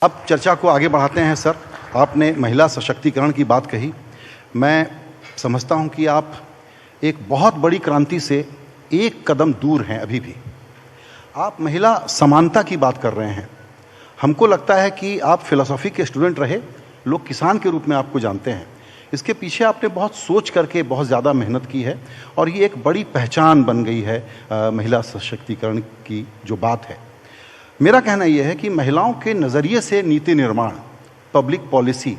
अब चर्चा को आगे बढ़ाते हैं। सर, आपने महिला सशक्तिकरण की बात कही। मैं समझता हूं कि आप एक बहुत बड़ी क्रांति से एक कदम दूर हैं अभी भी। आप महिला समानता की बात कर रहे हैं। हमको लगता है कि आप फिलॉसफी के स्टूडेंट रहे, लोग किसान के रूप में आपको जानते हैं। इसके पीछे आपने बहुत सोच करके बहुत ज़्यादा मेहनत की है और ये एक बड़ी पहचान बन गई है महिला सशक्तिकरण की जो बात है। मेरा कहना यह है कि महिलाओं के नज़रिए से नीति निर्माण, पब्लिक पॉलिसी,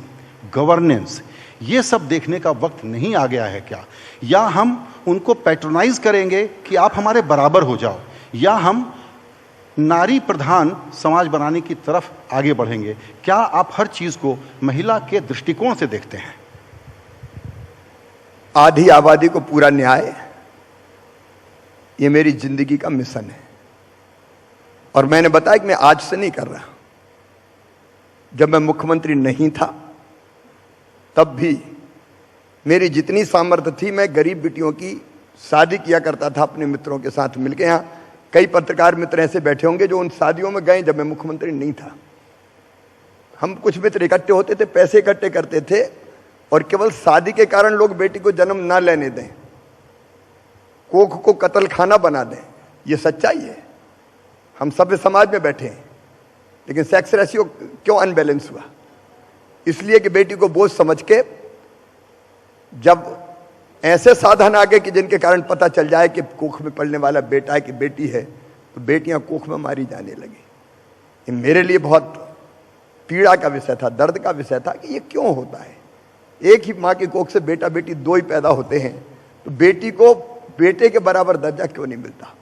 गवर्नेंस, ये सब देखने का वक्त नहीं आ गया है क्या? या हम उनको पैट्रोनाइज करेंगे कि आप हमारे बराबर हो जाओ, या हम नारी प्रधान समाज बनाने की तरफ आगे बढ़ेंगे? क्या आप हर चीज़ को महिला के दृष्टिकोण से देखते हैं? आधी आबादी को पूरा न्याय, ये मेरी जिंदगी का मिशन है। और मैंने बताया कि मैं आज से नहीं कर रहा। जब मैं मुख्यमंत्री नहीं था तब भी मेरी जितनी सामर्थ्य थी, मैं गरीब बेटियों की शादी किया करता था अपने मित्रों के साथ मिलकर। यहाँ कई पत्रकार मित्र ऐसे बैठे होंगे जो उन शादियों में गए जब मैं मुख्यमंत्री नहीं था। हम कुछ मित्र इकट्ठे होते थे, पैसे इकट्ठे करते थे और केवल शादी के कारण लोग बेटी को जन्म ना लेने दें, कोख को कत्ल खाना बना दें। ये सच्चाई है। हम सभ्य समाज में बैठे हैं, लेकिन सेक्स रेशियो क्यों अनबैलेंस हुआ? इसलिए कि बेटी को बोझ समझ के जब ऐसे साधन आ गए कि जिनके कारण पता चल जाए कि कोख में पलने वाला बेटा है कि बेटी है, तो बेटियां कोख में मारी जाने लगी। ये मेरे लिए बहुत पीड़ा का विषय था, दर्द का विषय था कि ये क्यों होता है। एक ही माँ की कोख से बेटा बेटी दो ही पैदा होते हैं, तो बेटी को बेटे के बराबर दर्जा क्यों नहीं मिलता?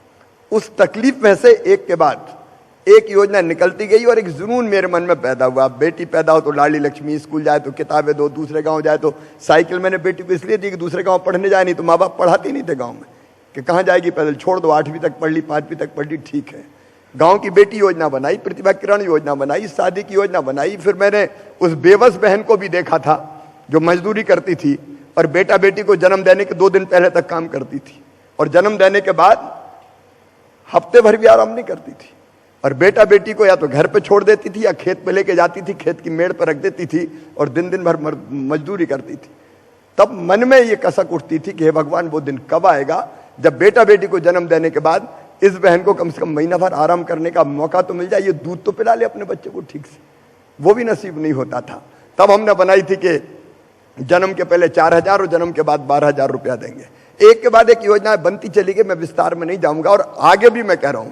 उस तकलीफ में से एक के बाद एक योजना निकलती गई और एक जुनून मेरे मन में पैदा हुआ। बेटी पैदा हो तो लाडली लक्ष्मी, स्कूल जाए तो किताबें दो, दूसरे गांव जाए तो साइकिल। मैंने बेटी को इसलिए दी कि दूसरे गांव पढ़ने जाए, नहीं तो माँ बाप पढ़ाते नहीं थे गांव में कि कहाँ जाएगी पैदल, छोड़ दो। 8वीं तक पढ़ ली, 5वीं तक पढ़ ली, ठीक है। गांव की बेटी योजना बनाई, प्रतिभा किरण योजना बनाई, शादी की योजना बनाई। फिर मैंने उस बेबस बहन को भी देखा था जो मजदूरी करती थी और बेटा बेटी को जन्म देने के 2 दिन पहले तक काम करती थी, और जन्म देने के बाद हफ्ते भर भी आराम नहीं करती थी। और बेटा बेटी को या तो घर पे छोड़ देती थी या खेत पे लेके जाती थी, खेत की मेड़ पर रख देती थी और दिन दिन भर मजदूरी करती थी। तब मन में ये कसक उठती थी कि हे भगवान, वो दिन कब आएगा जब बेटा बेटी को जन्म देने के बाद इस बहन को कम से कम महीना भर आराम करने का मौका तो मिल जाए, ये दूध तो पिला ले अपने बच्चे को ठीक से। वो भी नसीब नहीं होता था। तब हमने बनाई थी कि जन्म के पहले 4,000 और जन्म के बाद 12,000 रुपया देंगे। एक के बाद एक योजना बनती चली गई। मैं विस्तार में नहीं जाऊंगा और आगे भी मैं कह रहा हूं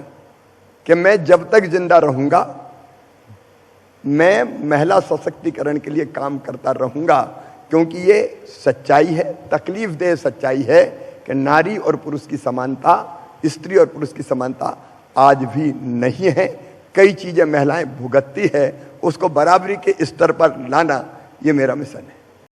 कि मैं जब तक जिंदा रहूंगा मैं महिला सशक्तिकरण के लिए काम करता रहूंगा, क्योंकि ये सच्चाई है, तकलीफ देह सच्चाई है कि नारी और पुरुष की समानता, स्त्री और पुरुष की समानता आज भी नहीं है। कई चीजें महिलाएं भुगतती है, उसको बराबरी के स्तर पर लाना ये मेरा मिशन है।